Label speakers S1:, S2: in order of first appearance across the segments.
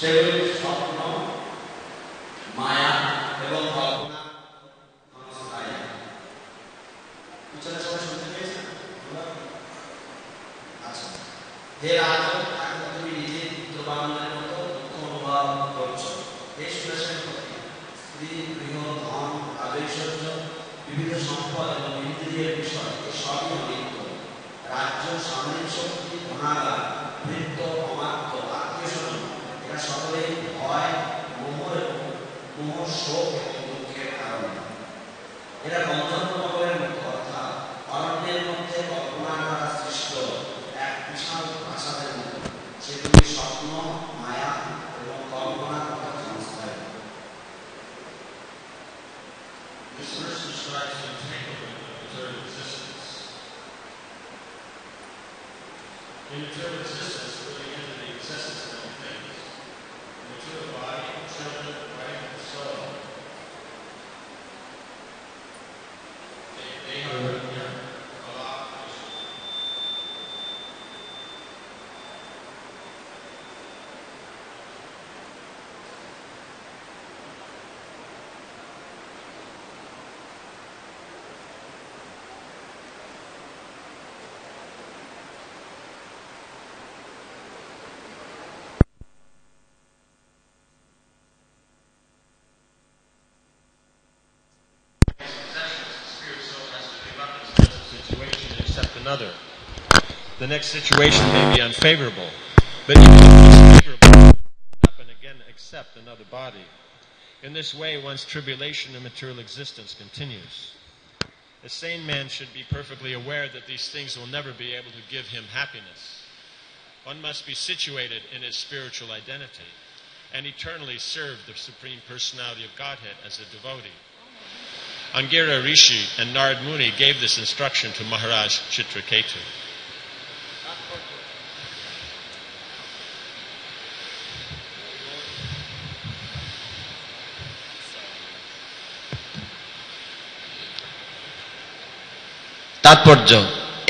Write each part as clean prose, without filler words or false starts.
S1: সেগুলি স্বপ্ন, মায়া এবং কল্পনা ক্ষণস্থায়ী। পিছনে সবাই শুনতে পেয়েছেন? আচ্ছা, হে রাজন, এখন তুমি নিজে পুত্রবানের মতো দুঃখ অনুভব করছো। হে সুরেশের প্রতি স্ত্রী, গৃহ, ধন, রাজৈশ্বর্য, বিবিধ সম্পদ এবং ইন্দ্রিয়ের বিষয় সবই নিত্য। রাজ্য, সামরিক শক্তি, ধনাগার, বৃত্ত, অমাত্য, আত্মীয় স্বজন, এরা সকলেই ভয়, মোহ, শোক এবং দুঃখের কারণ। এরা গন্ধর্বনগরের মতো, অর্থাৎ অরণ্যের মধ্যে কল্পনার দ্বারা সৃষ্ট এক বিশাল প্রাসাদের মতো। সেগুলি স্বপ্ন, মায়া এবং কল্পনার মতো ক্ষণস্থায়ী।
S2: This verse describes the entanglement of material existence. In material existence, we're living into the existence of many things. The material body, children, wife, and soul. They are Prajna, Kala, Vishnu. Another. The next situation may be unfavorable, but even if it's favorable, up and again accept another body. In this way, one's tribulation of material existence continues. A sane man should be perfectly aware that these things will never be able to give him happiness. One must be situated in his spiritual identity. and eternally serve the Supreme Personality of Godhead as a devotee. Angira Rishi and Narad Muni gave this instruction to Maharaj Chitraketu.
S1: তাৎপর্য,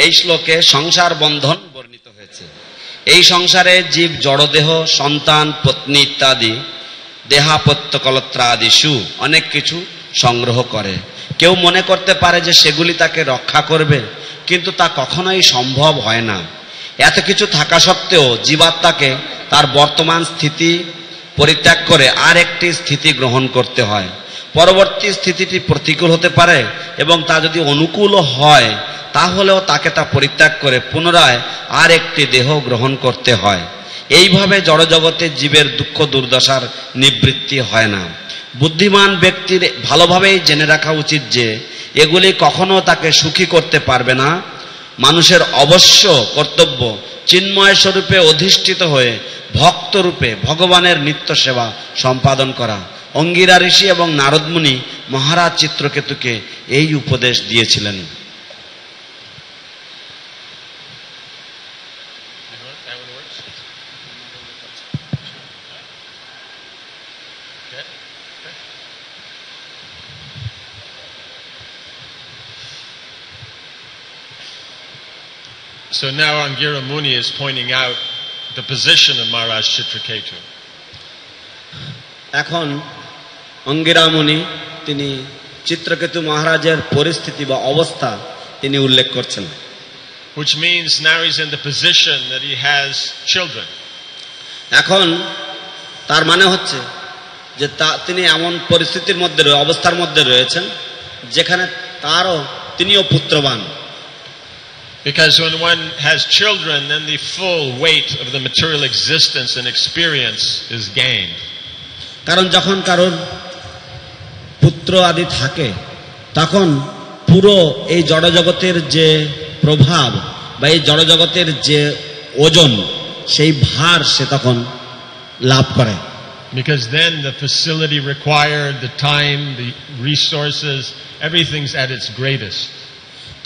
S1: এই শ্লোকে সংসার বন্ধন বর্ণিত হয়েছে। এই সংসারে জীব জড়দেহ, সন্তান, পত্নী ইত্যাদি দেহাপত্য কলত্রাদিষু অনেক কিছু সংগ্রহ করে। কেউ মনে করতে পারে যে সেগুলি তাকে রক্ষা করবে, কিন্তু তা কখনোই সম্ভব হয় না। এত কিছু থাকা সত্ত্বেও জীবাত্মাকে তার বর্তমান স্থিতি পরিত্যাগ করে আর একটি স্থিতি গ্রহণ করতে হয়। পরবর্তী স্থিতিটি প্রতিকূল হতে পারে এবং তা যদি অনুকূলও হয় তাহলেও তাকে তা পরিত্যাগ করে পুনরায় আর একটি দেহ গ্রহণ করতে হয়। এইভাবে জড়জগতে জীবের দুঃখ দুর্দশার নিবৃত্তি হয় না। বুদ্ধিমান ব্যক্তির ভালোভাবেই জেনে রাখা উচিত যে এগুলি কখনো তাকে সুখী করতে পারবে না। মানুষের অবশ্য কর্তব্য চিন্ময় স্বরূপে অধিষ্ঠিত হয়ে ভক্তরূপে ভগবানের নিত্য সেবা সম্পাদন করা। অঙ্গিরা ঋষি এবং নারদ মুনি মহারাজ চিত্রকেতুকে এই উপদেশ দিয়েছিলেন।
S2: So now Angira Muni is pointing out the position of Maharaj Chitraketu.
S1: এখন অঙ্গিরা মুনি তিনি চিত্রকেতু মহারাজের পরিস্থিতি বা অবস্থা তিনি উল্লেখ করছেন।
S2: Which means now he's in the position that he has children.
S1: এখন তার মানে হচ্ছে যে তিনি এমন পরিস্থিতির মধ্যে অবস্থার মধ্যে রয়েছেন যেখানে তিনিও পুত্রবান।
S2: Because when one has children, then the full weight of the material existence and experience is gained.
S1: কারণ যখন কারোর পুত্র আদি থাকে তখন পুরো এই জড়জগতের যে প্রভাব বা এই জড়জগতের যে ওজন সেই ভার সে তখন লাভ করে।
S2: Because then the facility required, the time, the resources, everything's at its greatest.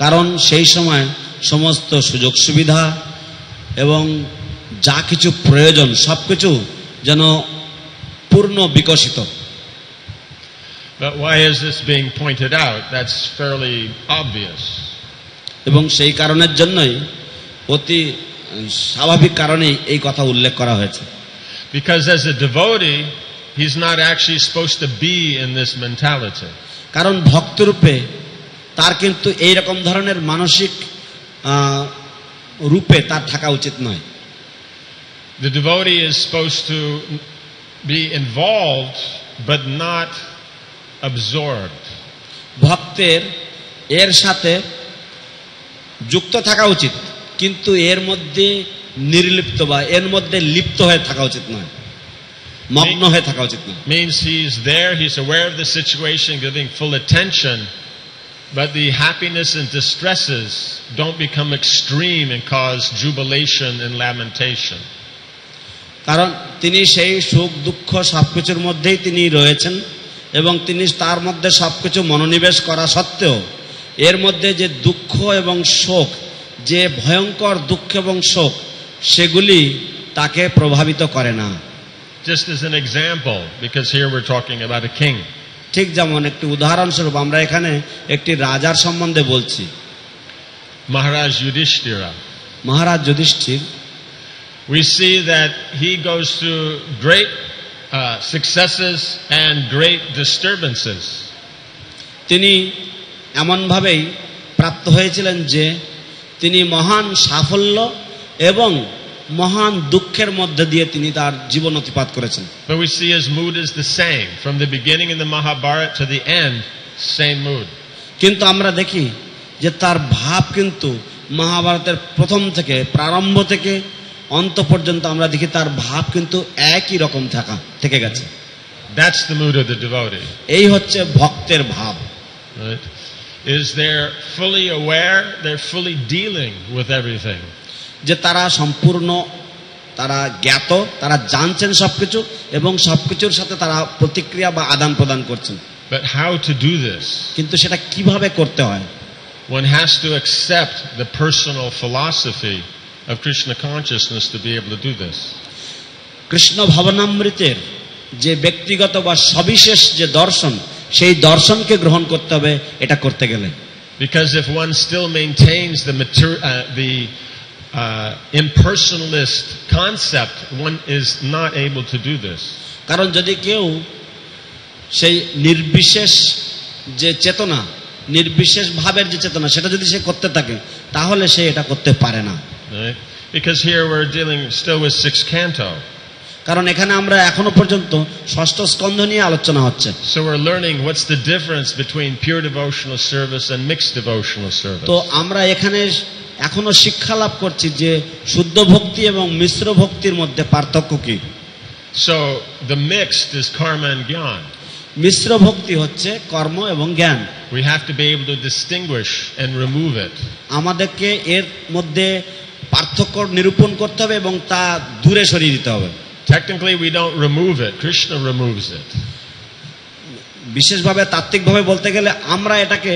S1: কারণ সেই সময় সমস্ত সুযোগ সুবিধা এবং যা কিছু প্রয়োজন সবকিছু যেন পূর্ণ বিকশিত।
S2: But why is this being pointed out? That's fairly obvious.
S1: এবং সেই কারণের জন্যই অতি স্বাভাবিক কারণেই এই কথা উল্লেখ করা হয়েছে।
S2: Because as a devotee, he's not actually supposed to be in this mentality.
S1: কারণ ভক্তরূপে তার কিন্তু এই রকম ধরনের মানসিক রূপে তার থাকা উচিত নয়।
S2: The devotee is supposed to be involved but not absorbed.
S1: ভক্তের এর সাথে যুক্ত থাকা উচিত, কিন্তু এর মধ্যে নির্লিপ্ত বা এর মধ্যে লিপ্ত হয়ে থাকা উচিত নয়, মগ্ন হয়ে থাকা উচিত নয়।
S2: Means he's there, he's aware of the situation, giving full attention, but the happiness and distresses don't become extreme and cause jubilation and lamentation.
S1: কারণ তিনি সেই সুখ দুঃখ সবকিছুর মধ্যেই তিনি রয়েছেন এবং তিনি তার মধ্যে সবকিছু মনোনিবেশ করা সত্ত্বেও এর মধ্যে যে দুঃখ এবং শোক, যে ভয়ঙ্কর দুঃখ এবং শোক, সেগুলি তাকে প্রভাবিত করে না।
S2: Just as an example, because here we're talking about a king.
S1: ঠিক যেমন একটি উদাহরণস্বরূপ আমরা এখানে একটি রাজার সম্বন্ধে বলছি,
S2: Maharaj Yudhishthira.
S1: Maharaj Yudhishthir.
S2: We see that he goes through great successes and great disturbances.
S1: তিনি এমনভাবেই প্রাপ্ত হয়েছিলেন যে তিনি মহান সাফল্য এবং মহান দুঃখের মধ্যে দিয়ে তিনি তার জীবন অতিবাহিত করেছেন।
S2: But we see his mood is the same from the beginning in the Mahabharata to the end, same mood.
S1: কিন্তু আমরা দেখি যে তার ভাব কিন্তু মহাভারতের প্রথম থেকে প্রারম্ভ থেকে অন্ত পর্যন্ত আমরা দেখি তার ভাব কিন্তু একই রকম থেকে গেছে।
S2: That's the mood of the devotee.
S1: এই হচ্ছে ভক্তের ভাব।
S2: Right? Is they're fully aware, they're fully dealing with everything.
S1: যে তারা সম্পূর্ণ তারা জ্ঞাত, তারা জানছেন সবকিছু এবং সবকিছুর সাথে তারা প্রতিক্রিয়া বা আদান প্রদান করছেন।
S2: But how to do this?
S1: কিন্তু সেটা কিভাবে করতে হয়?
S2: One has to accept the personal philosophy of Krishna consciousness to be able to do this.
S1: Krishna ভাবনামৃতের যে ব্যক্তিগত বা সবিশেষ যে দর্শন, সেই দর্শনকে গ্রহণ করতে হবে এটা করতে গেলে।
S2: Because if one still maintains the impersonalist concept, one is not able to do this.
S1: কারণ যদি কেউ সেই নির্বিশেষ যে চেতনা, নির্বিশেষ ভাবের যে চেতনা, সেটা যদি সে করতে থাকে তাহলে সে এটা করতে পারে না।
S2: Right? Because here we're dealing still with sixth canto.
S1: কারণ এখানে আমরা এখনো পর্যন্ত ষষ্ঠ স্কন্ধ নিয়ে আলোচনা হচ্ছে।
S2: So we're learning what's the difference between pure devotional service and mixed devotional service.
S1: তো আমরা এখানে এখনো শিক্ষা লাভ করছি যে শুদ্ধ ভক্তি এবং মিশ্র ভক্তির মধ্যে পার্থক্য কি।
S2: So the mixed is karma and jnana.
S1: মিশ্র ভক্তি হচ্ছে কর্ম এবং জ্ঞান।
S2: We have to be able to distinguish and remove it.
S1: আমাদেরকে এর মধ্যে পার্থক্য নিরূপণ করতে হবে এবং তা দূরে সরিয়ে দিতে হবে।
S2: Technically we don't remove it, Krishna removes it.
S1: বিশেষভাবে তাত্ত্বিকভাবে বলতে গেলে আমরা এটাকে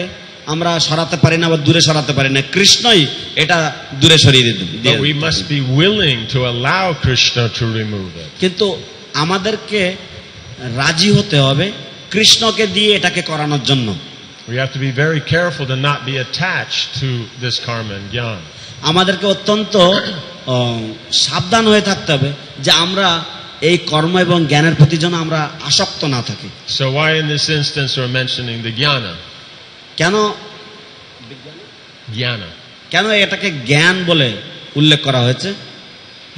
S1: আমরা সরাতে পারি না বা দূরে সরাতে পারি না, কৃষ্ণই এটা দূরে সরিয়ে দিতে।
S2: But we must be willing to allow Krishna to remove it.
S1: কিন্তু আমাদেরকে রাজি হতে হবে কৃষ্ণকে দিয়ে এটাকে করানোর জন্য।
S2: We have to be very careful to not be attached to this karma and jnana.
S1: আমাদেরকে অত্যন্ত সাবধান হয়ে থাকতে হবে যে আমরা এই কর্ম এবং জ্ঞানের প্রতি যেন আমরা আসক্ত না থাকি।
S2: So why in this instance we're mentioning the jnana?
S1: কেন
S2: Jnana.
S1: কেন এটাকে জ্ঞান বলে উল্লেখ করা হয়েছে?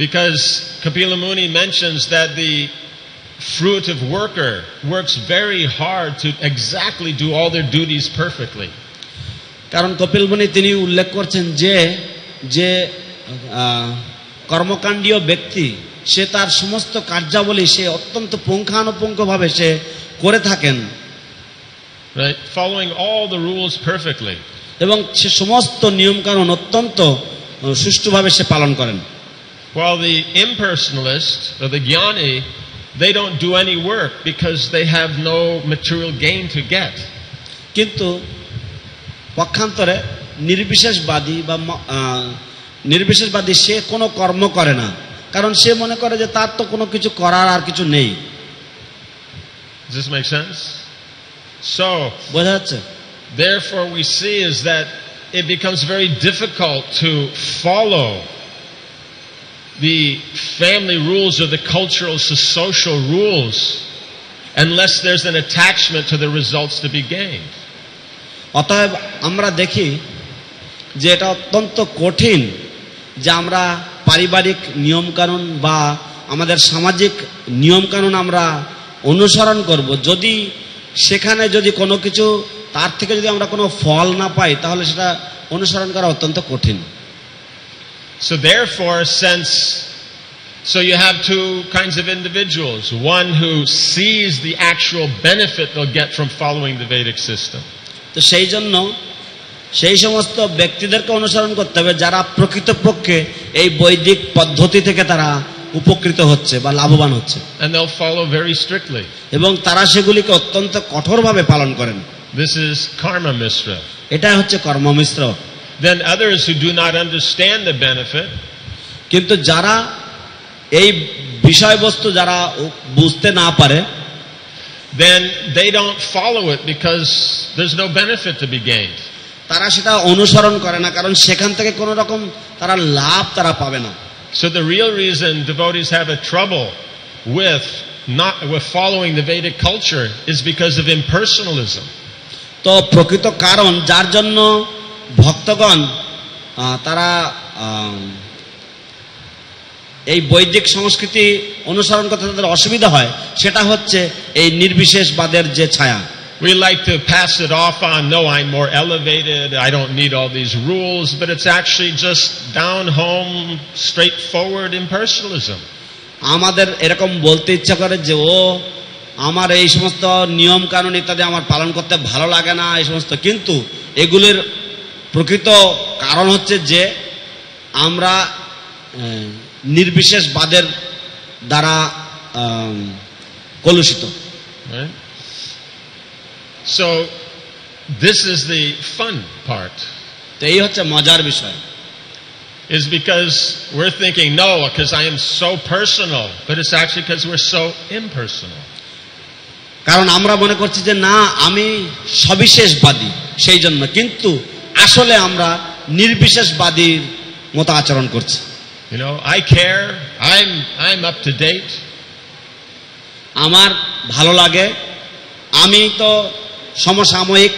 S2: Because Kapila Muni mentions that the fruitive worker works very hard to exactly do all their duties perfectly.
S1: কারণ কপিল মুনি তিনি উল্লেখ করছেন যে যে কর্মকাণ্ডীয় ব্যক্তি সে তার সমস্ত কার্যাবলী সে অত্যন্ত পুঙ্খানুপুঙ্খভাবে সে করে থাকেন,
S2: Right? Following all the rules perfectly.
S1: এবং সে সমস্ত নিয়মকানুন অত্যন্ত সুষ্ঠুভাবে সে পালন করেন।
S2: While the impersonalist or the jnani, they don't do any work because they have no material gain to get.
S1: কিন্তু পক্ষান্তরে নির্বিশেষবাদী সে কোনো কর্ম করে না, কারণ সে মনে করে যে তার তো কোনো কিছু করার আর কিছু নেই।
S2: Does this make sense? So,
S1: বোঝা যাচ্ছে?
S2: therefore we see is that it becomes very difficult to follow the family rules or the cultural social rules unless there's an attachment to the results to be gained.
S1: অতএব আমরা দেখি যে এটা অত্যন্ত কঠিন যে আমরা পারিবারিক নিয়মকানুন বা আমাদের সামাজিক নিয়মকানুন আমরা অনুসরণ করব, যদি সেখানে যদি কোনো কিছু তার থেকে যদি আমরা কোনো ফল না পাই তাহলে সেটা অনুসরণ করা অত্যন্ত কঠিন।
S2: So therefore, so you have two kinds of individuals, one who sees the actual benefit they'll get from following the Vedic system.
S1: তো সেই জন্য সেই সমস্ত ব্যক্তিদেরকে অনুসরণ করতে হবে যারা প্রকৃতপক্ষে এই বৈদিক পদ্ধতি থেকে তারা উপকৃত হচ্ছে বা লাভবান হচ্ছে,
S2: and they'll follow very strictly.
S1: এবং তারা সেগুলিকে অত্যন্ত কঠোরভাবে পালন করেন।
S2: This is karma misra.
S1: এটা হচ্ছে কর্মমিশ্র।
S2: Then others who do not understand the benefit,
S1: কিন্তু যারা এই বিষয়বস্তু যারা বুঝতে না পারে,
S2: then they don't follow it because there's no benefit to be gained.
S1: তারা সেটা অনুসরণ করে না, কারণ সেখান থেকে কোনো রকম তারা লাভ তারা পাবে না।
S2: So the real reason devotees have a trouble with following the Vedic culture is because of impersonalism.
S1: তো প্রকৃত কারণ যার জন্য ভক্তগণ তারা এই বৈদিক সংস্কৃতি অনুসরণ করতে তাদের অসুবিধা হয়, সেটা হচ্ছে এই নির্বিশেষবাদের যে ছায়া।
S2: We like to pass it off on, no, I'm more elevated, I don't need all these rules, but it's actually just down home, straightforward impersonalism.
S1: আমাদের এরকম বলতে ইচ্ছা করে যে ও আমার এই সমস্ত নিয়ম কানুন ইত্যাদি আমার পালন করতে ভালো লাগে না এই সমস্ত, কিন্তু এগুলির প্রকৃত কারণ হচ্ছে যে আমরা নির্বিশেষবাদের দ্বারা কলুষিত।
S2: Right? So this is the fun part.
S1: তো এই হচ্ছে মজার বিষয়,
S2: Is because we're thinking, no, because I am so personal, but it's actually because we're so impersonal.
S1: কারণ আমরা মনে করছি যে না আমি সবিশেষবাদী সেই জন্য, কিন্তু আসলে আমরা নির্বিশেষবাদীর মতো আচরণ করছি।
S2: You know, I care, I'm up to date.
S1: আমার ভালো লাগে, আমি তো সমসাময়িক।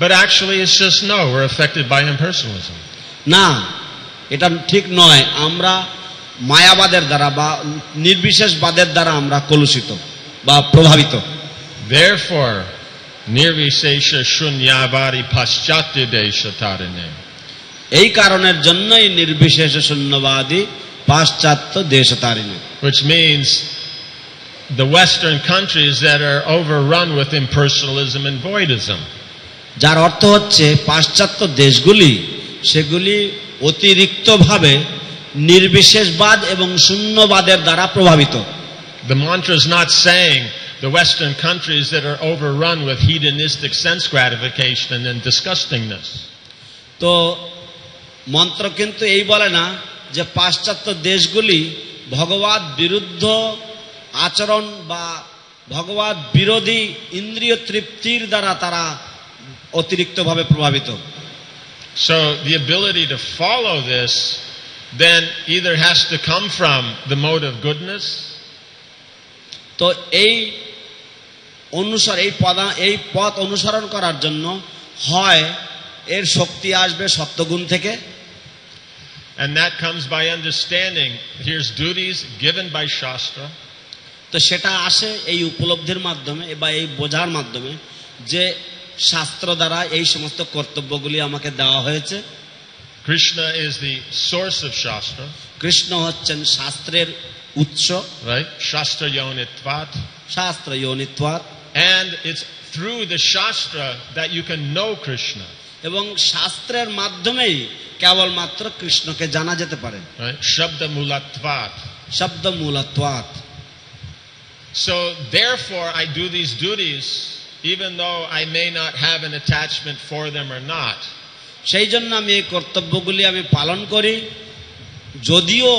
S2: But actually it's just no, we're affected by impersonalism.
S1: না, এটা ঠিক নয়, আমরা মায়াবাদের দ্বারা বা নির্বিশেষবাদের দ্বারা আমরা কলুষিত বা প্রভাবিত।
S2: Therefore, nirvisesha shunyavari paschatya desha tarine.
S1: এই কারণের জন্যই নির্বিশেষ শূন্যবাদী পাশ্চাত্য দেশতারিণী।
S2: Which means the Western countries that are overrun with impersonalism and voidism.
S1: যার অর্থ হচ্ছে পাশ্চাত্য দেশগুলি সেগুলি অতিরিক্তভাবে নির্বিশেষবাদ এবং শূন্যবাদের দ্বারা প্রভাবিত।
S2: The mantra is not saying the Western countries that are overrun with hedonistic sense gratification and disgustingness.
S1: তো মন্ত্র কিন্তু এই বলে না যে পাশ্চাত্য দেশগুলি ভগবত বিরুদ্ধ আচরণ বা ভগবত বিরোধী ইন্দ্রিয় তৃপ্তির দ্বারা তারা অতিরিক্তভাবে প্রভাবিত।
S2: So the ability to follow this then either has to come from the mode of goodness.
S1: তো এই পথ অনুসরণ করার জন্য হয় এর শক্তি আসবে সত্যগুণ থেকে,
S2: and that comes by understanding here's duties given by Shastra.
S1: তো সেটা আসে এই উপলব্ধির মাধ্যমে বা এই বোঝার মাধ্যমে যে শাস্ত্র দ্বারা এই সমস্ত কর্তব্যগুলি আমাকে দেওয়া হয়েছে।
S2: Krishna is the source of Shastra.
S1: Krishna হচ্ছেন শাস্ত্রের উৎস,
S2: right? Shastra yonitvat.
S1: শাস্ত্র যোনিত্বাৎ।
S2: And it's through the Shastra that you can know Krishna.
S1: এবং শাস্ত্রের মাধ্যমেই কেবলমাত্র কৃষ্ণকে জানা যেতে পারে।
S2: Right? Shabda mulatvat.
S1: শব্দ মূলত্বাৎ।
S2: So therefore I do these duties even though I may not have an attachment for them or not.
S1: সেই জন্য আমি এই কর্তব্যগুলি আমি পালন করি, যদিও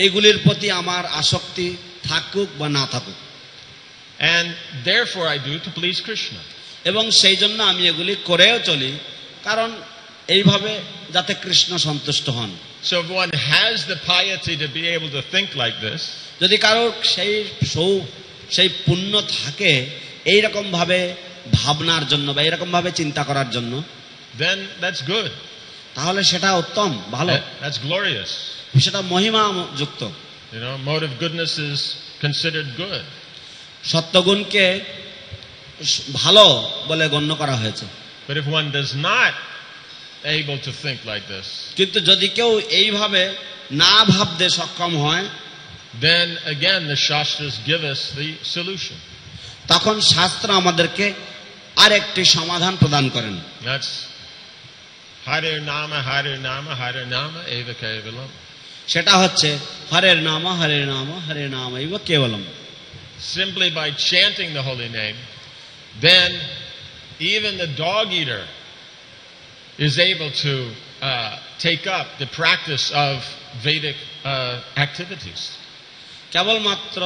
S1: এগুলির প্রতি আমার আসক্তি থাকুক বা না থাকুক।
S2: And therefore I do to please Krishna.
S1: এবং সেই জন্য আমি এগুলি করেও চলি, কারণ এইভাবে যাতে কৃষ্ণ সন্তুষ্ট হন।
S2: So if one has the piety to be able to think like this,
S1: যদি কারোর সেই পুণ্য থাকে এইরকম ভাবে ভাবনার জন্য বা এরকম ভাবে চিন্তা করার জন্য,
S2: then that's good.
S1: তাহলে সেটা উত্তম, ভালো,
S2: That's glorious.
S1: সেটা মহিমা যুক্ত।
S2: You know, mode of goodness is considered good.
S1: সত্যগুণকে ভালো বলে গণ্য করা হয়েছে।
S2: But if one does not able to think like this,
S1: কিন্তু যদি কেউ এইভাবে না ভাবতে সক্ষম হয়,
S2: then again the Shastras give us the solution.
S1: তখন শাস্ত্র আমাদেরকে আরেকটি সমাধান প্রদান করেন।
S2: That's Hare Nama, Hare Nama, Hare Nama, Eva Kevalam.
S1: সেটা হচ্ছে হরের নাম হরে নাম হরে নাম ইব কেবলম।
S2: Simply by chanting the holy name, then even the dog eater is able to take up the practice of Vedic activities.
S1: কেবলমাত্র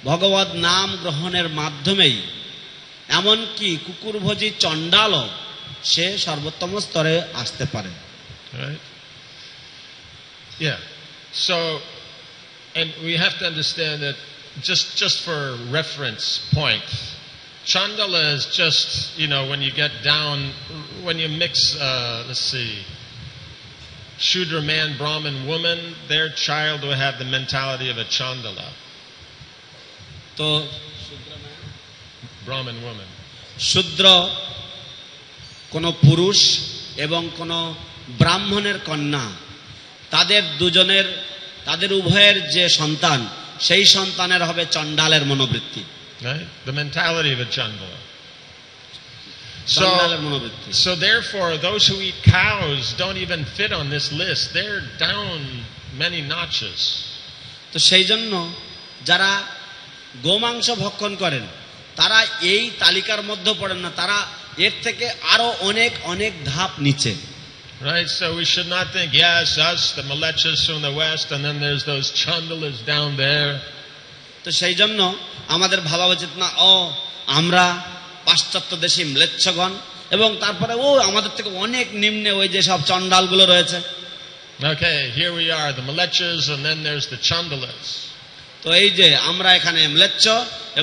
S1: ভগবত নাম গ্রহণের মাধ্যমেই এমনকি কুকুরভোজী চণ্ডালও সে সর্বোত্তম স্তরে আসতে পারে।
S2: Right? Yeah. So, and we have to understand that just for reference point, Chandala is just, you know, when you get down, when you mix, let's see, Shudra man, Brahmin woman, their child will have the mentality of a Chandala.
S1: তো
S2: Brahmin woman.
S1: শূদ্র কোন পুরুষ এবং কোন ব্রাহ্মণের কন্যা, তাদের উভয়ের যে সন্তান, সেই সন্তানের হবে চণ্ডালের মনোবৃত্তি।
S2: Right? The mentality of a Chandala.
S1: চণ্ডালের মনোবৃত্তি।
S2: So therefore, those who eat cows don't even fit on this list. They're down many notches.
S1: তো সেই জন্য যারা গোমাংস ভক্ষণ করেন তারা এই তালিকার মধ্যে পড়েন না, তারা এর থেকে আরো অনেক অনেক ধাপ নিচে।
S2: Right, so we should not think, yes, us, the Mlechas from the West, and then there's those Chandalas down there.
S1: তো সেই জন্য আমাদের ভাবা উচিত না, ও আমরা পাশ্চাত্য দেশী ম্লেচ্ছগণ, এবং তারপরে ও আমাদের থেকে অনেক নিম্নে ওই যে সব চণ্ডালগুলো রয়েছে।
S2: Okay, here we are, the Mlechas, and then there's the Chandalas.
S1: তো এই যে আমরা এখানে ম্লেচ্ছ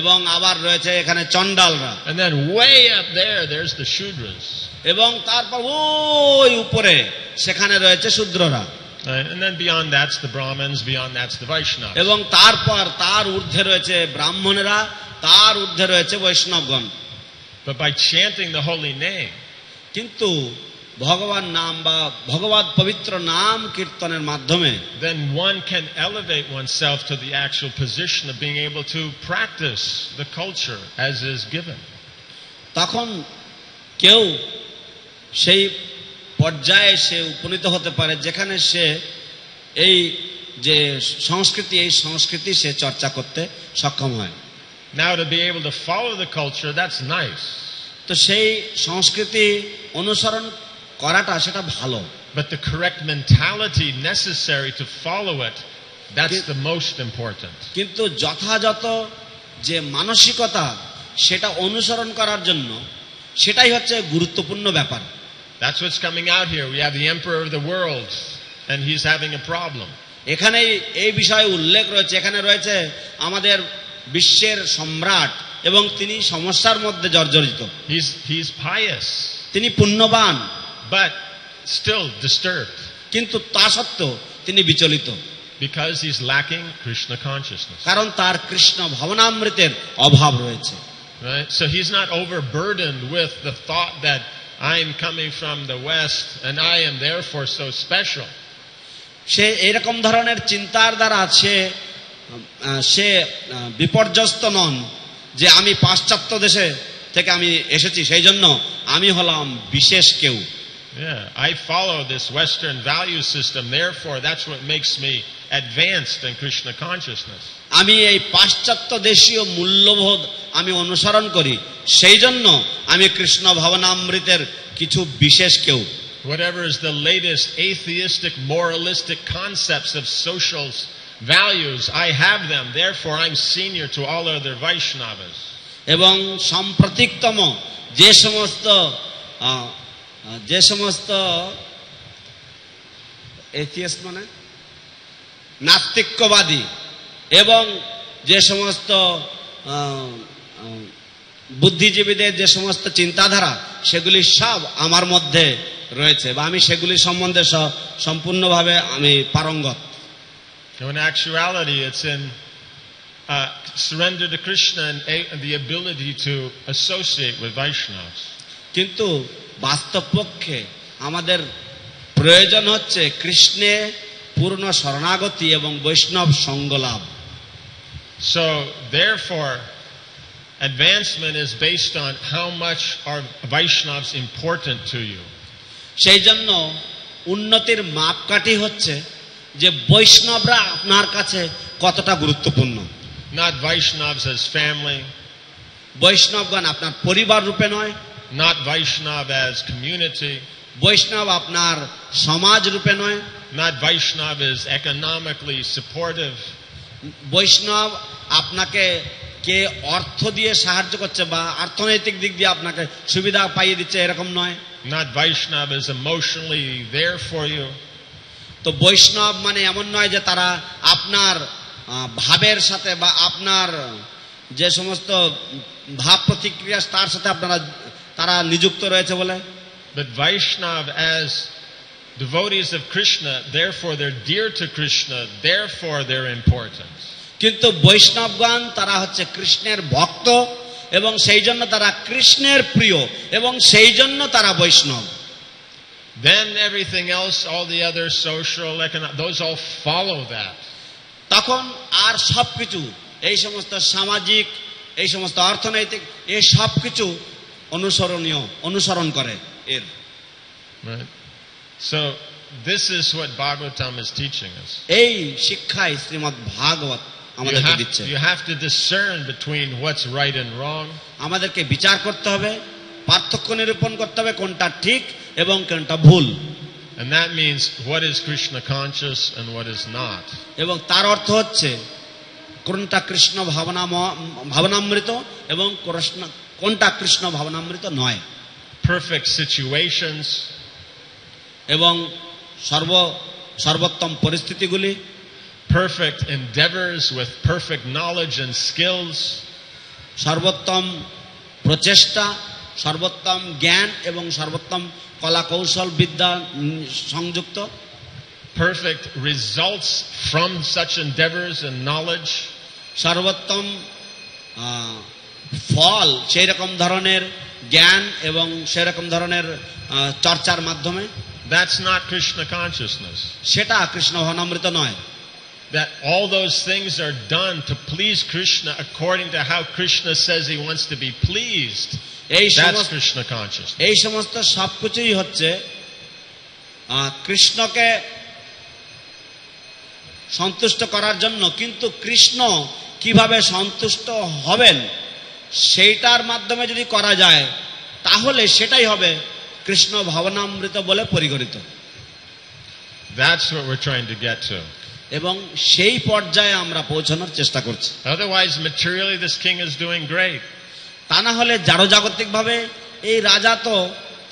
S1: এবং আবার রয়েছে এখানে চণ্ডালরা,
S2: And then way up there, there's the Shudras.
S1: এবং তারপর ওই উপরে সেখানে রয়েছে শূদ্ররা,
S2: Right, and then beyond that's the Brahmins, beyond that's the Vaishnavas.
S1: এবং তারপর তার ঊর্ধ্বে রয়েছে ব্রাহ্মণেরা, তার ঊর্ধ্বে রয়েছে বৈষ্ণবগণ।
S2: But by chanting the holy name,
S1: কিন্তু ভগবান নাম বা ভগবৎ পবিত্র নাম কীর্তনের মাধ্যমে
S2: then one can elevate oneself to the actual position of being able to practice the culture as is given.
S1: তখন কেউ সেই পর্যায়ে সে উপনীত হতে পারে যেখানে সে এই যে সংস্কৃতি, এই সংস্কৃতি সে চর্চা করতে সক্ষম হয়।
S2: Now to be able to follow the culture, that's nice.
S1: তো সেই সংস্কৃতি অনুসরণ করাটা সেটা ভালো,
S2: But the correct mentality necessary to follow it, that's the most important.
S1: কিন্তু যথাযথ যে মানসিকতা সেটা অনুসরণ করার জন্য সেটাই হচ্ছে গুরুত্বপূর্ণ ব্যাপার।
S2: That's what's coming out here. We have the emperor of the world, and he's having a problem.
S1: এখানে এই বিষয়ে উল্লেখ রয়েছে, এখানে রয়েছে আমাদের বিশ্বের সম্রাট এবং তিনি সমস্যার মধ্যে জর্জরিত।
S2: He's pious,
S1: তিনি পুণ্যবান,
S2: but still disturbed
S1: কিন্তু তা সত্ত্বেও তিনি বিচলিত,
S2: because he's lacking Krishna consciousness.
S1: কারণ তার কৃষ্ণ ভাবনামৃতের অভাব রয়েছে।
S2: Right? So he's not overburdened with the thought that I'm coming from the West and I am therefore so special.
S1: সে এরকম ধরনের চিন্তার দ্বারা সে বিপর্যস্ত নন যে আমি পাশ্চাত্য দেশে থেকে আমি এসেছি, সেই জন্য আমি হলাম বিশেষ কেউ।
S2: Yeah, I follow this Western value system, therefore that's what makes me advanced in Krishna consciousness.
S1: আমি এই পাশ্চাত্য দেশীয় মূল্যবোধ আমি অনুসরণ করি, সেই জন্য আমি কৃষ্ণ ভাবনামৃতের কিছু বিশেষ কেউ।
S2: Whatever is the latest atheistic, moralistic concepts of social values, I have them, therefore I'm senior to all other Vaishnavas.
S1: এবং সাম্প্রতিকতম যে সমস্ত এথিয়েস্ট মানে নাস্তিক্যবাদী এবং যে সমস্ত বুদ্ধিজীবীদের যে সমস্ত চিন্তাধারা সেগুলি সব আমার মধ্যে রয়েছে, বা আমি সেগুলি সম্বন্ধে সম্পূর্ণভাবে আমি পারঙ্গত।
S2: In actuality, it's in surrender to Krishna and the ability to associate with Vaishnavas.
S1: কিন্তু বাস্তব পক্ষে আমাদের প্রয়োজন হচ্ছে কৃষ্ণে পূর্ণ শরণাগতি এবং বৈষ্ণব সঙ্গ লাভ।
S2: So therefore, advancement is based on how much are Vaishnavas important to you.
S1: সেই জন্য উন্নতির মাপকাঠি হচ্ছে যে বৈষ্ণবরা আপনার কাছে কতটা গুরুত্বপূর্ণ।
S2: Not Vaishnavas as family,
S1: বৈষ্ণবগণ আপনার পরিবার রূপে নয়,
S2: not Vaishnav as community,
S1: বৈষ্ণব আপনার সমাজ রূপে নয়,
S2: not Vaishnav as economically supportive,
S1: বৈষ্ণব আপনাকে কে অর্থ দিয়ে সাহায্য করছে বা অর্থনৈতিক দিক দিয়ে আপনাকে সুবিধা পাইয়ে দিচ্ছে এরকম নয়,
S2: not Vaishnav as emotionally there for you.
S1: তো বৈষ্ণব মানে এমন নয় যে তারা আপনার ভাবের সাথে বা আপনার যে সমস্ত ভাব প্রতিক্রিয়া তার সাথে তারা নিযুক্ত রয়েছে বলে।
S2: But Vaishnav as devotees of Krishna, therefore they're dear to Krishna, therefore they're important.
S1: কিন্তু বৈষ্ণবগণ তারা হচ্ছে কৃষ্ণের ভক্ত এবং সেই জন্য তারা কৃষ্ণের প্রিয় এবং সেই জন্য তারা বৈষ্ণব।
S2: Then everything else, all the other social, economic, those all follow that.
S1: তখন আর সবকিছু এই সমস্ত সামাজিক, এই সমস্ত অর্থনৈতিক, এই সবকিছু অনুসরণ করে এর।
S2: Right? So this is what Bhagavatam is teaching us.
S1: এই শিক্ষাই শ্রীমদ্ ভাগবত আমাদেরকে দিচ্ছে।
S2: You have to discern between what's right and wrong.
S1: আমাদেরকে বিচার করতে হবে, পার্থক্য নিরূপণ করতে হবে কোনটা ঠিক এবং কোনটা ভুল।
S2: And that means what is Krishna conscious and what is not.
S1: এবং তার অর্থ হচ্ছে কোনটা কৃষ্ণ ভাবনামৃত এবং কোনটা কৃষ্ণ ভাবনামৃত নয়।
S2: Perfect situations
S1: এবং সর্বোত্তম পরিস্থিতিগুলি,
S2: perfect endeavors with perfect knowledge and skills,
S1: সর্বোত্তম প্রচেষ্টা, সর্বোত্তম জ্ঞান এবং সর্বোত্তম কলা কৌশল বিদ্যা সংযুক্ত,
S2: perfect results from such endeavors and knowledge,
S1: সর্বোত্তম ফল সেই রকম ধরনের জ্ঞান এবং সেই রকম ধরনের চর্চার মাধ্যমে।
S2: that's not Krishna consciousness.
S1: সেটা কৃষ্ণ ভাবনামৃত নয়।
S2: That all those things are done to please Krishna according to how Krishna says he wants to be pleased. That's Krishna consciousness.
S1: এই সমস্ত সবকিছুই হচ্ছে কৃষ্ণকে সন্তুষ্ট করার জন্য, কিন্তু কৃষ্ণ কিভাবে সন্তুষ্ট হবেন সেইটার মাধ্যমে যদি করা যায় তাহলে সেটাই হবে কৃষ্ণ ভাবনামৃত বলে পরিগণিত।
S2: That's what we're trying to get to.
S1: এবং সেই পর্যায়ে আমরা পৌঁছানোর চেষ্টা করছি।
S2: Otherwise, materially, this king is doing great.
S1: তা না হলে জাগতিক ভাবে এই রাজা তো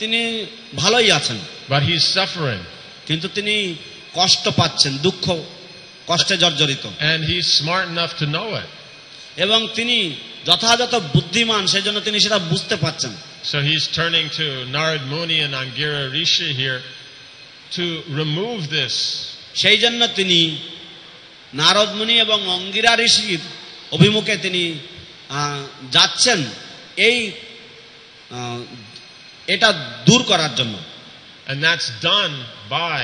S1: তিনি ভালোই আছেন,
S2: But he's suffering.
S1: কিন্তু তিনি কষ্ট পাচ্ছেন, দুঃখ কষ্টে জর্জরিত।
S2: And he's smart enough to know it.
S1: এবং তিনি যথাযথ বুদ্ধিমান, সেই জন্য তিনি সেটা বুঝতে পাচ্ছেন।
S2: So he's turning to Narad Muni and Angira Rishi here to remove this.
S1: সেই জন্য তিনি নারদ মুনি এবং অঙ্গিরা ঋষির অভিমুখে তিনি যাচ্ছেন এটা দূর করার জন্য।
S2: And that's done by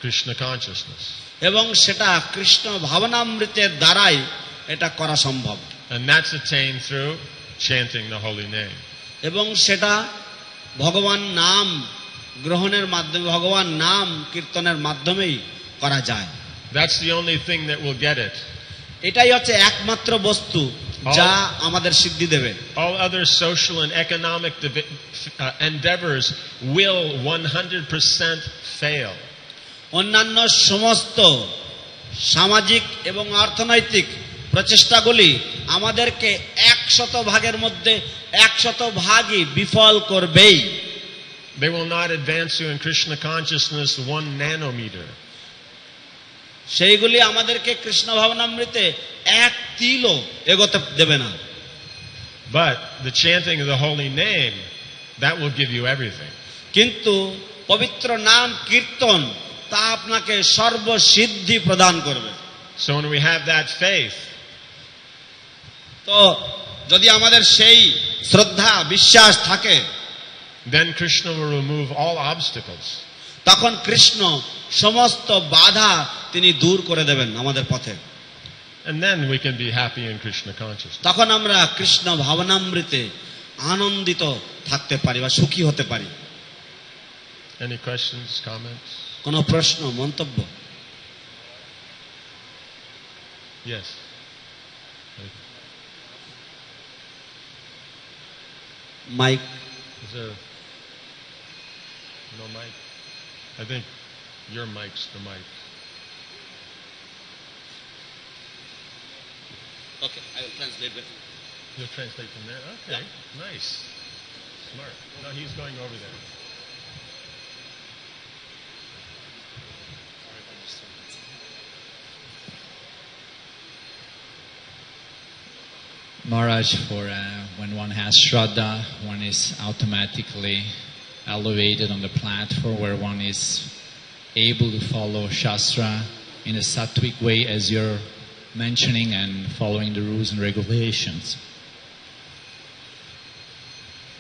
S2: Krishna consciousness.
S1: এবং সেটা কৃষ্ণ ভাবনামৃতের দ্বারাই এটা করা সম্ভব।
S2: And that's attained through chanting the holy name.
S1: এবং সেটা ভগবান নাম গ্রহণের মাধ্যমে, ভগবান নাম কীর্তনের মাধ্যমেই করা যায়।
S2: That's the only thing that will get it.
S1: এটাই হচ্ছে একমাত্র বস্তু যা আমাদের সিদ্ধি দেবে।
S2: All other social and economic endeavors will 100% fail.
S1: অন্যান্য সমস্ত সামাজিক এবং অর্থনৈতিক প্রচেষ্টাগুলি আমাদেরকে 100% মধ্যে 100% বিফল করবেই।
S2: They will not advance you in Krishna consciousness 1 nanometer.
S1: সেইগুলি আমাদেরকে কৃষ্ণ ভাবনামৃতে 1 তিলও এগোতে দেবে না।
S2: But the chanting of the holy name, that will give you everything.
S1: কিন্তু পবিত্র নাম কীর্তন তা আপনাকে সর্বসিদ্ধি প্রদান করবে।
S2: So when we have that faith,
S1: তো যদি আমাদের সেই শ্রদ্ধা বিশ্বাস থাকে,
S2: then Krishna will remove all obstacles.
S1: তখন কৃষ্ণ সমস্ত বাধা তিনি দূর করে দেবেন আমাদের পথে।
S2: And then we can be happy in Krishna consciousness.
S1: তখন আমরা কৃষ্ণ ভাবনামৃতে আনন্দিত থাকতে পারি বা সুখী হতে পারি।
S2: Any questions, comments?
S1: কোনো প্রশ্ন, মন্তব্য?
S2: Yes.
S1: Mic.
S2: Is there no mic? I think your mic's the mic.
S1: Okay, I will translate with you.
S2: You'll translate from there? Okay, nice. Smart. No, he's going over there.
S3: Maharaj, for when one has Shraddha, one is automatically elevated on the platform where one is able to follow Shastra in a sattvic way as you're mentioning and following the rules and regulations.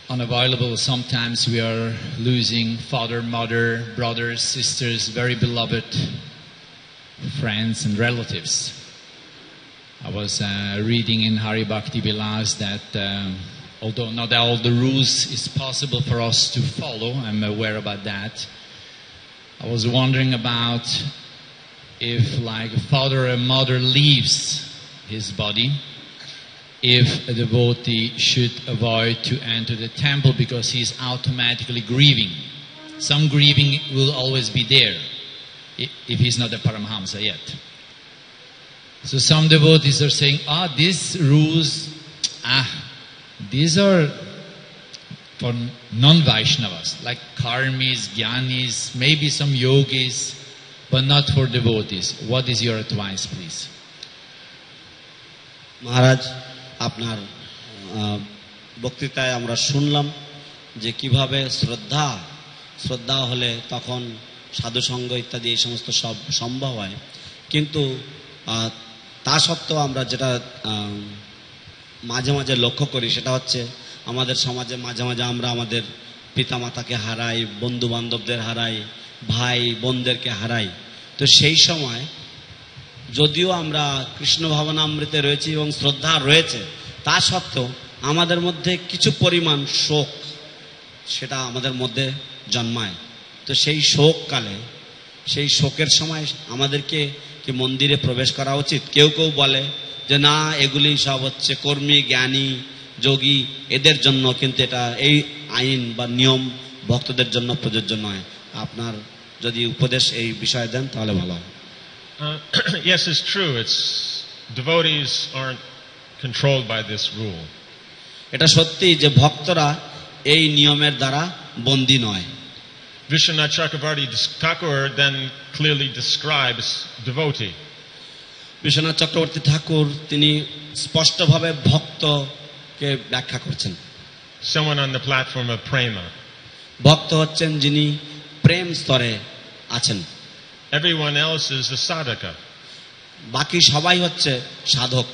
S3: Unavailable, sometimes we are losing father, mother, brothers, sisters, very beloved friends and relatives. I was reading in Hari Bhakti Vilas that although not all the rules is possible for us to follow. I'm aware about that. I was wondering about if like a father or mother leaves his body, if a devotee should avoid to enter the temple because he is automatically grieving. Some grieving will always be there if he's not a Paramahamsa yet. So some devotees are saying, these rules, these are for non-Vaishnavas, like karmis, jnanis, maybe some yogis, but not for devotees. What is your advice, please?
S1: মহারাজ, আপনার বক্তৃতায় আমরা শুনলাম যে কিভাবে শ্রদ্ধা হলে তখন সাধুসঙ্গ ইত্যাদি এই সমস্ত সব সম্ভব হয়, কিন্তু তা সত্ত্বেও আমরা যেটা মাঝে মাঝে লক্ষ্য করি সেটা হচ্ছে আমাদের সমাজে মাঝে মাঝে আমরা আমাদের পিতামাতাকে হারাই, বন্ধু বান্ধবদের হারাই, ভাই বোনদেরকে হারাই। তো সেই সময় যদিও আমরা কৃষ্ণ ভাবনামৃতে রয়েছি এবং শ্রদ্ধা রয়েছে, তা সত্ত্বেও আমাদের মধ্যে কিছু পরিমাণ শোক সেটা আমাদের মধ্যে জন্মায়। তো সেই শোককালে, সেই শোকের সময় আমাদেরকে কি মন্দিরে প্রবেশ করা উচিত? কেউ কেউ বলে যে না, এগুলি সব হচ্ছে কর্মী, জ্ঞানী, যোগী, এদের জন্য, কিন্তু এটা এই আইন বা নিয়ম ভক্তদের জন্য প্রযোজ্য নয়। আপনার যদি উপদেশ এই বিষয়ে দেন তাহলে ভালো হয়।
S2: Yes, it's true. Devotees aren't controlled by this rule.
S1: এটা সত্যি যে ভক্তরা এই নিয়মের দ্বারা বন্দী নয়।
S2: Vishwanath Chakravarti Thakur then clearly describes devotee.
S1: Biswanath Chakraborty ঠাকুর তিনি স্পষ্টভাবে ভক্তকে ব্যাখ্যা করছেন।
S2: Someone on the platform of prema.
S1: ভক্ত হচ্ছেন যিনি প্রেম স্তরে আছেন।
S2: Everyone else is the sadhaka.
S1: বাকি সবাই হচ্ছে সাধক।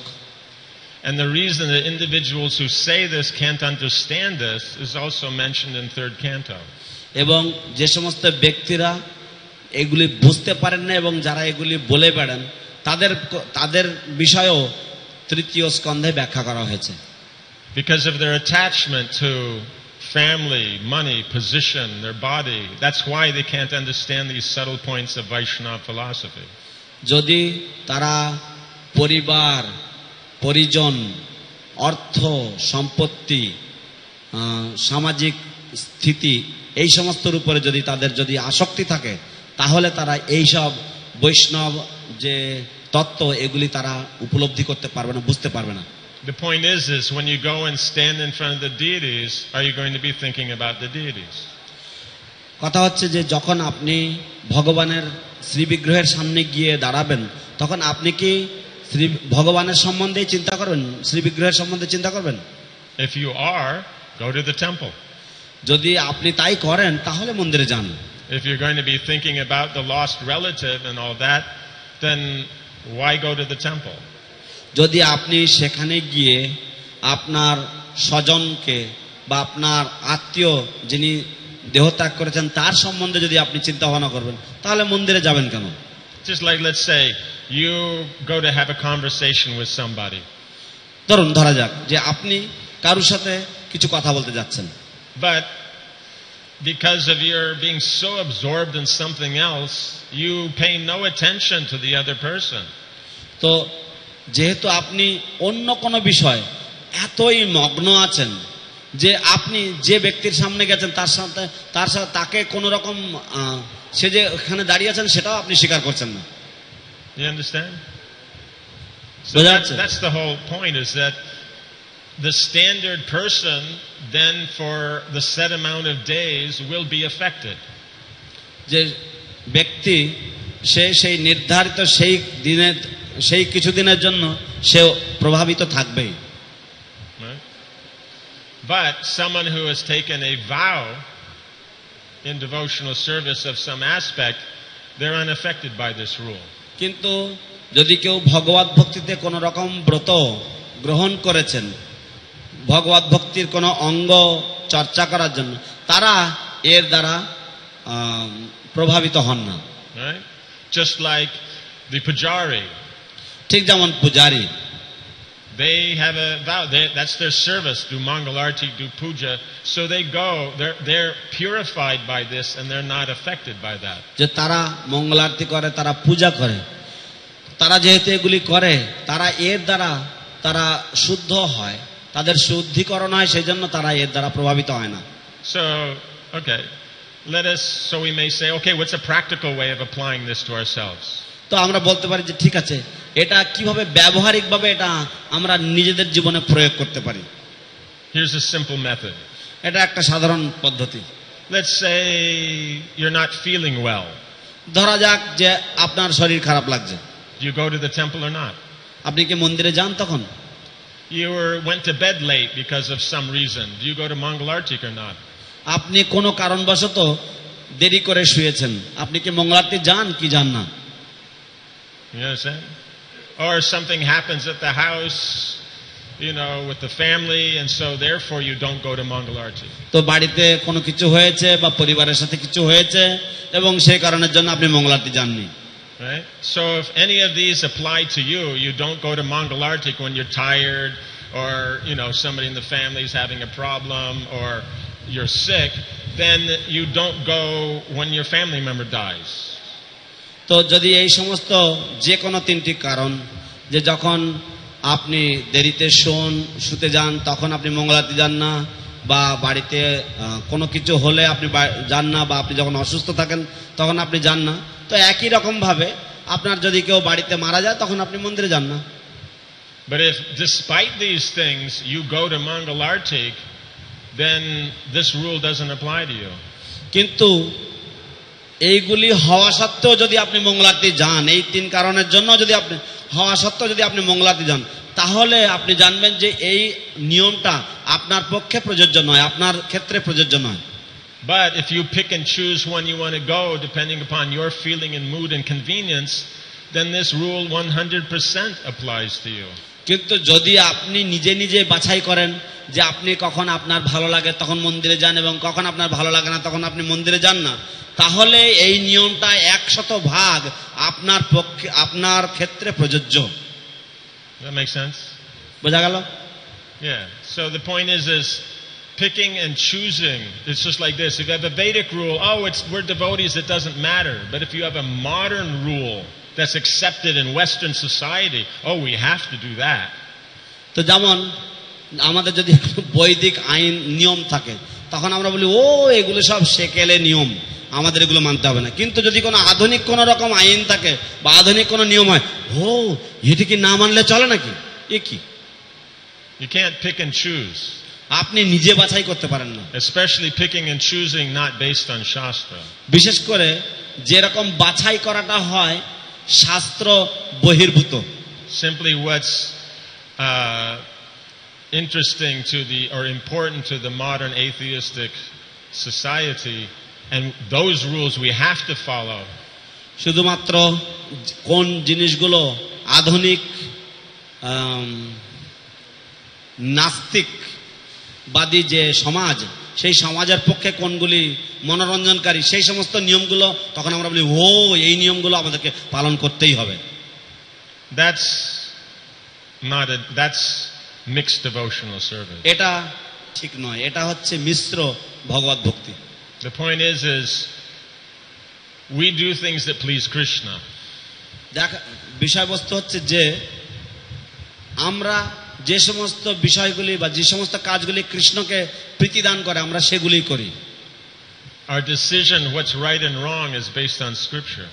S2: And the reason that individuals who say this can't understand this is also mentioned in third canto.
S1: এবং যে সমস্ত ব্যক্তিরা এগুলি বুঝতে পারেন না এবং যারা এগুলি বলে বেড়ান তাদের বিষয়েও তৃতীয় স্কন্ধে ব্যাখ্যা করা হয়েছে।
S2: Because of their attachment to family, money, position, their body, that's why they can't understand these subtle points of Vaishnava philosophy.
S1: যদি তারা পরিবার, পরিজন, অর্থ, সম্পত্তি, সামাজিক স্থিতি, এই সমস্তর উপরে যদি তাদের আসক্তি থাকে, তাহলে তারা এইসব বৈষ্ণব যে তত্ত্ব এগুলি তারা উপলব্ধি করতে পারবে না, বুঝতে পারবে না।
S2: The point is when you go and stand in front of the deities, are you going to be thinking about the deities?
S1: কথা হচ্ছে যে যখন আপনি ভগবানের শ্রী বিগ্রহের সামনে গিয়ে দাঁড়াবেন, তখন আপনি কি ভগবানের সম্বন্ধে চিন্তা করবেন, শ্রী বিগ্রহের সম্বন্ধে চিন্তা করবেন?
S2: If you are, go to the temple.
S1: যদি আপনি তাই করেন তাহলে মন্দিরে যান।
S2: If you're going to be thinking about the lost relative and all that, then why go to the temple?
S1: যদি আপনি সেখানে গিয়ে আপনার স্বজনকে বা আপনার আত্মীয় যিনি দেহত্যাগ করেছেন তার সম্বন্ধে যদি আপনি চিন্তা ভাবনা করবেন, তাহলে মন্দিরে যাবেন কেন?
S2: Just like, let's say you go to have a conversation with somebody.
S1: ধরা যাক যে আপনি কারোর সাথে কিছু কথা বলতে যাচ্ছেন,
S2: but because of your being so absorbed in something else, you pay no attention to the other person.
S1: তো যেহেতু আপনি অন্য কোনো বিষয় এতই মগ্ন আছেন যে আপনি যে ব্যক্তির সামনে গেছেন তার সাথে তাকে কোনো রকম সে যে ওখানে দাঁড়িয়ে আছেন সেটাও আপনি স্বীকার করছেন না।
S2: You understand? So that's the whole point, is that the standard person then for the set amount of days will be affected.
S1: যে ব্যক্তি সেই নির্ধারিত সেই কিছুদিনের জন্য সে প্রভাবিত থাকবেই।
S2: But someone who has taken a vow in devotional service of some aspect, they're unaffected by this rule.
S1: কিন্তু যদি কেউ ভগবত ভক্তিতে কোন রকম ব্রত গ্রহণ করেছেন, ভগবত ভক্তির কোন অঙ্গ চর্চা করার জন্য, তারা এর দ্বারা প্রভাবিত হন না।
S2: Right? Just like the pujari.
S1: ঠিক যেমন পূজারী,
S2: They have a vow. That's their service. Do Mangal Arti, do puja. So they go. They're purified by this, and they're not affected by that.
S1: যে তারা মঙ্গল আরতি করে, তারা পূজা করে, তারা যেহেতু এগুলি করে, তারা এর দ্বারা তারা শুদ্ধ হয়, তাদের শুদ্ধিকরণ হয়, সেই জন্য তারা এর দ্বারা প্রভাবিত হয় না।
S2: So, okay, so we may say, okay, what's a practical way of applying this to ourselves?
S1: তো আমরা বলতে পারি যে ঠিক আছে, এটা কিভাবে ব্যবহারিকভাবে এটা আমরা নিজেদের জীবনে প্রয়োগ করতে পারি।
S2: Here's a simple method.
S1: এটা একটা সাধারণ পদ্ধতি।
S2: Let's say you're not feeling well.
S1: ধরা যাক যে আপনার শরীর খারাপ লাগছে।
S2: Do you go to the temple or not?
S1: আপনি কি মন্দিরে যান তখন?
S2: You went to bed late because of some reason. Do you go to Mangal Artik or not?
S1: আপনি কোনো কারণবশত দেরি করে শুয়েছেন, আপনি কি মঙ্গল আরতি যান কি যান না?
S2: You understand? Or something happens at the house, with the family, and so therefore you don't go to Mangal Arti.
S1: তো বাড়িতে কোনো কিছু হয়েছে বা পরিবারের সাথে কিছু হয়েছে এবং সেই কারণের জন্য আপনি মঙ্গল আরতি যাননি।
S2: Right? So if any of these apply to you, you don't go to Mangal Artik when you're tired, or somebody in the family is having a problem, or you're sick, then you don't go when your family member dies.
S1: তো যদি এই সমস্ত যে কোনো তিনটি কারণ, যে যখন আপনি দেরিতে শুতে যান তখন আপনি মঙ্গল আরতি যান না, বা বাড়িতে কোনো কিছু হলে আপনি যান না, বা আপনি যখন অসুস্থ থাকেন তখন আপনি যান না, তো একই রকম ভাবে আপনার যদি কেউ বাড়িতে মারা যায় তখন আপনি মন্দিরে যান না।
S2: But if despite these things you go to Mangal Artik, then this rule doesn't apply to you.
S1: কিন্তু এইগুলি হওয়া সত্ত্বেও যদি আপনি মঙ্গল আরতি যান, এই তিন কারণের জন্য যদি আপনি হওয়া সত্ত্বেও যদি আপনি মঙ্গল আরতি যান, তাহলে আপনি জানবেন যে এই নিয়মটা আপনার পক্ষে প্রযোজ্য নয়, আপনার ক্ষেত্রে প্রযোজ্য নয়।
S2: But if you pick and choose when you want to go depending upon your feeling and mood and convenience, then this rule 100% applies to you.
S1: কিন্তু যদি আপনি নিজে নিজে বাছাই করেন যে আপনি কখন আপনার ভালো লাগে তখন মন্দিরে যান এবং কখন আপনার ভালো লাগে না তখন আপনি মন্দিরে যান না, তাহলে এই নিয়মটা 100% আপনার পক্ষে আপনার ক্ষেত্রে প্রযোজ্য।
S2: That makes sense?
S1: বোঝা গেল?
S2: Yeah. So the point is picking and choosing. It's just like this. If you have a Vedic rule, we're devotees, it doesn't matter. But if you have a modern rule that's accepted in Western society, we have to do that.
S1: তো যেমন আমাদের যদি বৈদিক আইন নিয়ম থাকে তখন আমরা বলি এগুলো সব সেকেলে নিয়ম, আমাদের এগুলো মানতে হবে না। কিন্তু যদি কোনো আধুনিক কোনো রকম আইন থাকে বা আধুনিক কোনো নিয়ম হয়, এটি কি না মানলে চলে নাকি? এ কি?
S2: You can't pick and choose.
S1: আপনি নিজে বাছাই করতে পারেন না।
S2: Especially picking and choosing not based on Shastra.
S1: বিশেষ করে যেরকম বাছাই করাটা হয় শাস্ত্র বহির্ভূত।
S2: Simply what's interesting or important to the modern atheistic society, and those rules we have to follow.
S1: শুধুমাত্র কোন জিনিসগুলো আধুনিক নাস্তিকবাদী যে সমাজ, সেই সমাজের পক্ষে কোনগুলি মনোরঞ্জনকারী, সেই সমস্ত নিয়মগুলো তখন আমরা বলি এই নিয়মগুলো আমাদেরকে পালন করতেই হবে।
S2: That's mixed devotional service.
S1: এটা ঠিক নয়, এটা হচ্ছে মিশ্র ভগবত ভক্তি।
S2: The point is we do things that please Krishna.
S1: বিষয়বস্তু হচ্ছে যে আমরা যে সমস্ত বিষয়গুলি বা যে সমস্ত কাজগুলি কৃষ্ণকে প্রীতিদান করে আমরা সেগুলি করি।
S2: Our decision what's right and wrong is based on scripture.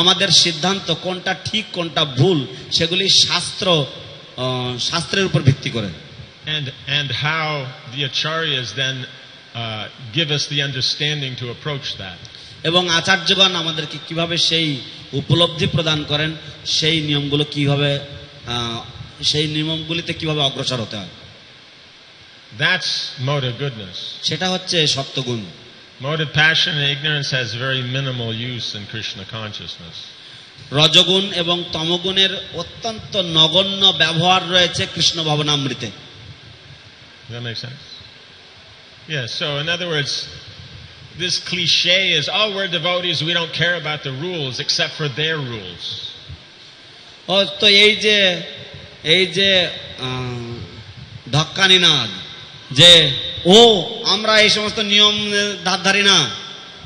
S1: আমাদের সিদ্ধান্ত কোনটা ঠিক কোনটা ভুল সেগুলি শাস্ত্রের উপর ভিত্তি করে।
S2: And how the acharyas then give us the understanding to approach that.
S1: এবং আচার্যগণ আমাদেরকে কিভাবে সেই উপলব্ধি প্রদান করেন, সেই নিয়মগুলো কিভাবে সেই নিয়মগুলিতে কিভাবে অগ্রসর হতে হয়।
S2: That's mode of goodness.
S1: সেটা হচ্ছে সত্যগুণ।
S2: Mode of passion and ignorance has very minimal use in Krishna consciousness.
S1: রজগুণ এবং তমগুণের অত্যন্ত নগণ্য ব্যবহার রয়েছে Krishna ভবনামৃতে।
S2: Does that make sense? Yeah, so in other words, this cliche is, we're devotees, we don't care about the rules except for their rules.
S1: তো এই যে এই যে ধাক্কানি নাদ যে ও আমরা এই সমস্ত নিয়ম ধারধারি না,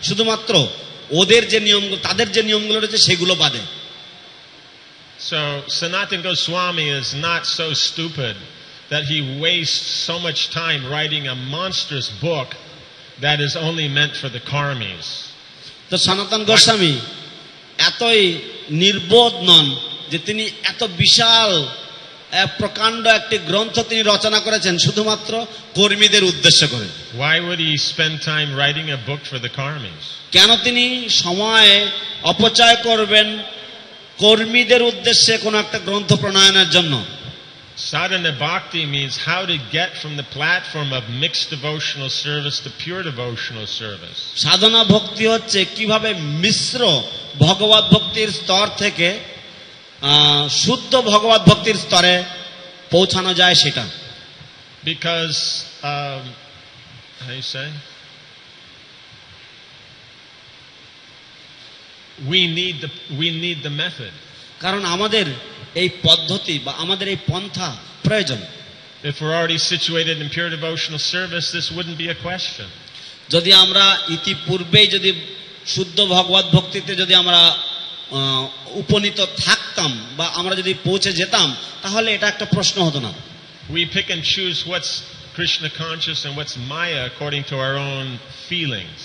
S1: শুধুমাত্র ওদের যে নিয়মগুলো, তাদের যে নিয়মগুলো রয়েছে সেগুলো বাদে।
S2: So Sanatana Goswami is not so stupid that he wastes so much time writing a monstrous book that is only meant for the karmis.
S1: তো সনাতন গোস্বামী এতই নির্বোধ নন যে তিনি এত বিশাল প্রকাণ্ড একটি গ্রন্থ তিনি রচনা করেছেন শুধুমাত্র কর্মীদের উদ্দেশ্য করে।
S2: Why would he spend time writing a book for the karmis?
S1: কেন তিনি সময় অপচয় করবেন কর্মীদের উদ্দেশ্যে কোন একটা গ্রন্থ প্রণয়নের জন্য?
S2: Sadhana bhakti means how to get from the platform of mixed devotional service to pure devotional service.
S1: সাধনা ভক্তি হচ্ছে কিভাবে মিশ্র ভগবত ভক্তির স্তর থেকে শুদ্ধ ভগবত ভক্তির স্তরে পৌঁছানো যায় সেটা।
S2: Because how you say, we need the method.
S1: কারণ আমাদের এই পদ্ধতি বা আমাদের এই পন্থা প্রয়োজন।
S2: If we're already situated in pure devotional service, this wouldn't be a question.
S1: যদি আমরা ইতিপূর্বেই যদি শুদ্ধ ভগবত ভক্তিতে যদি আমরা উপনীত থাকতাম বা আমরা যদি পৌঁছে যেতাম তাহলে এটা একটা প্রশ্ন হতো না।
S2: We pick and choose what's Krishna conscious and what's Maya according to our own feelings.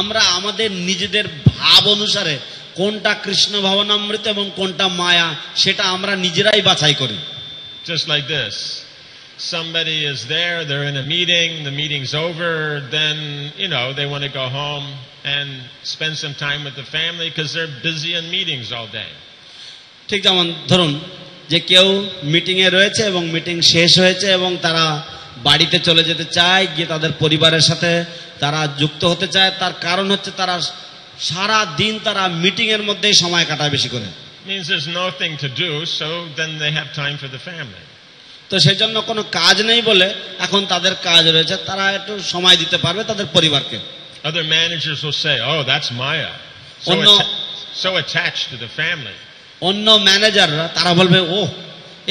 S1: আমরা আমাদের নিজেদের ভাব অনুসারে কোনটা কৃষ্ণ ভাবনামৃত এবং কোনটা মায়া সেটা আমরা নিজেরাই বাছাই করি।
S2: Just like this, somebody is there, they're in a meeting, the meeting's over, then they want to go home and spend some time with the family because they're busy in meetings all day.
S1: ঠিক যেমন ধরুন যে কেউ meeting এ রয়েছে এবং meeting শেষ হয়েছে এবং তারা বাড়িতে চলে যেতে চায়, গিয়ে তাদের পরিবারের সাথে তারা যুক্ত হতে চায়। তার কারণ হচ্ছে তারা সারা দিন তারা মিটিং এর মধ্যেই সময় কাটায় বেশি করে।
S2: Means there's nothing to do, so then they have time for the family.
S1: তো সেই জন্য কোনো কাজ নেই বলে এখন তাদের কাজ রয়েছে, তারা একটু সময় দিতে পারবে তাদের পরিবারকে।
S2: Other managers will say, "Oh, that's Maya." So attached to the family.
S1: অন্য ম্যানেজাররা তারা বলবে, ও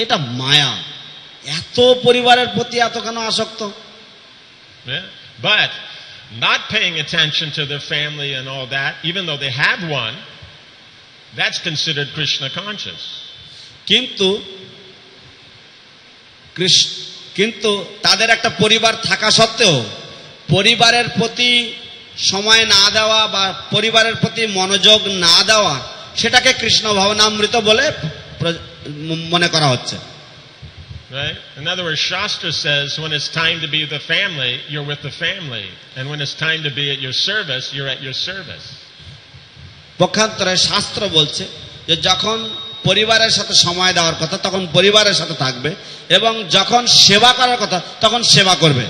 S1: এটা মায়া, এত পরিবারের প্রতি এত কেন আসক্ত।
S2: Yeah. But not paying attention to the family and all that, even though they have one, that's considered Krishna conscious.
S1: কিন্তু তাদের একটা পরিবার থাকা সত্ত্বেও পরিবারের প্রতি সময় না দেওয়া বা পরিবারের প্রতি মনোযোগ না দেওয়া সেটাকে কৃষ্ণ ভাবনামৃত বলে মনে করা হচ্ছে।
S2: Right? In other words, Shastra says when it's time to be with the family, you're with the family. And when it's time to be at your service, you're at your service.
S1: পক্ষান্তরে শাস্ত্র বলছে যে যখন পরিবারের সাথে সময় দেওয়ার কথা তখন পরিবারের সাথে থাকবে এবং যখন সেবা করার কথা তখন সেবা করবে।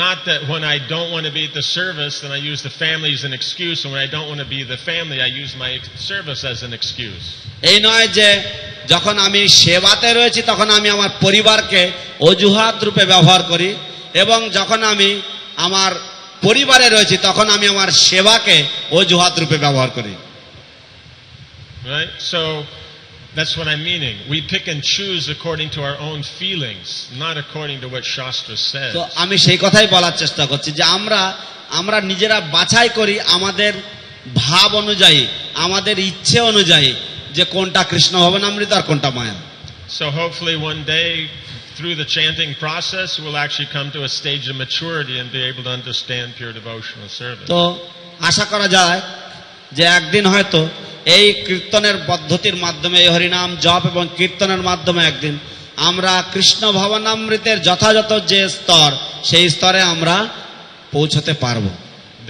S2: Not that when I don't want to be at the service, then I use the family as an excuse, and when I don't want to be the family, I use my service as an excuse.
S1: এই নয় যে যখন আমি সেবাতে রয়েছি তখন আমি আমার পরিবারকে অজুহাত রূপে ব্যবহার করি এবং যখন আমি আমার পরিবারে রয়েছি তখন আমি আমার সেবাকে অজুহাত রূপে ব্যবহার করি।
S2: Right? So that's what I'm meaning. We pick and choose according to our own feelings, not according to what Shastra says.
S1: তো আমি সেই কথাই বলার চেষ্টা করছি যে আমরা নিজেরা বাছাই করি আমাদের ভাব অনুযায়ী, আমাদের ইচ্ছে অনুযায়ী যে কোনটা কৃষ্ণ ভাবনামৃত আর কোনটা মায়া।
S2: So hopefully one day through the chanting process we'll actually come to a stage of maturity and be able to understand pure devotional service.
S1: তো আশা করা যায় যে একদিন হয়তো এই কীর্তনের পদ্ধতির মাধ্যমে এই হরিনাম জপ এবং কীর্তনের মাধ্যমে একদিন আমরা কৃষ্ণ ভাবনামৃতের যথাযথ যে স্তর সেই স্তরে আমরা পৌঁছতে পারবো।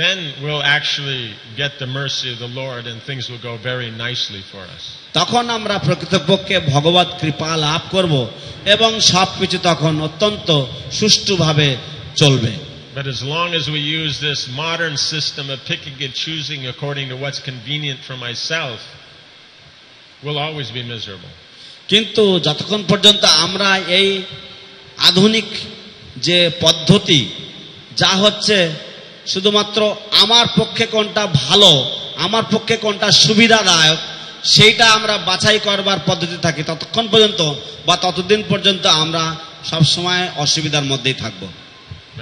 S2: Then we'll actually get the mercy of the Lord and things will go very nicely for us.
S1: তখন আমরা প্রকৃতপক্ষে ভগবত কৃপা লাভ করব এবং সবকিছু তখন অত্যন্ত সুষ্ঠুভাবে চলবে।
S2: But as long as we use this modern system of picking and choosing according to what's convenient for myself, we'll always be miserable.
S1: কিন্তু যতক্ষণ পর্যন্ত আমরা এই আধুনিক যে পদ্ধতি যা হচ্ছে শুধুমাত্র আমার পক্ষে কোনটা ভালো, আমার পক্ষে কোনটা সুবিধাদায়ক সেইটা আমরা বাছাই করবার পদ্ধতি থাকি ততক্ষণ পর্যন্ত বা ততদিন পর্যন্ত আমরা সব সময় অসুবিধার মধ্যেই থাকব।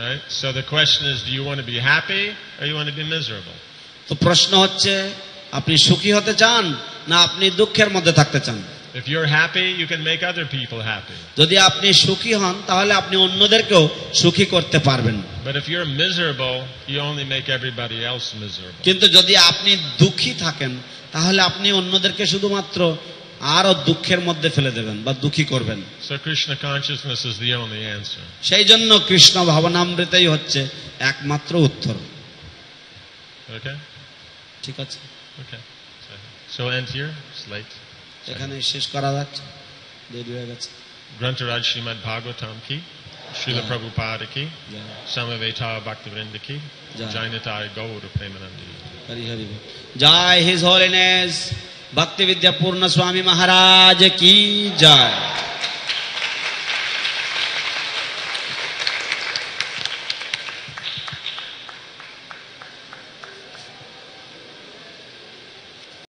S2: Right? So the question is, do you want to be happy or you want to be miserable?
S1: তো প্রশ্ন হচ্ছে আপনি সুখী হতে চান না আপনি দুঃখের মধ্যে থাকতে চান?
S2: If you're happy, you can make other people happy.
S1: যদি আপনি সুখী হন তাহলে আপনি অন্যদেরকেও সুখী করতে পারবেন।
S2: But if you're miserable, you only make everybody else miserable.
S1: কিন্তু যদি আপনি দুঃখী থাকেন তাহলে আপনি অন্যদেরকে শুধুমাত্র আরো দুঃখের মধ্যে ফেলে দেবেন বা দুঃখী করবেন।
S2: So Krishna consciousness is the only answer.
S1: সেই জন্য কৃষ্ণ ভাবনামৃতই হচ্ছে একমাত্র উত্তর।
S2: Okay?
S1: ঠিক আছে,
S2: Okay. So end here. It's late.
S1: এখানে শেষ করা যাচ্ছে, দেরি হয়ে গেছে।
S2: Grantaraj Srimad Bhagavatam ki, Srila
S1: Yeah.
S2: Prabhupada ki,
S1: Yeah.
S2: Samaveta Bhaktivinoda ki,
S1: Yeah.
S2: Jainataya Gaura Premanandi.
S1: Hari Hari বল। জয় হিজ হোলিনেস ভক্তি বিদ্যা পূর্ণ স্বামী মহারাজ কি জয়।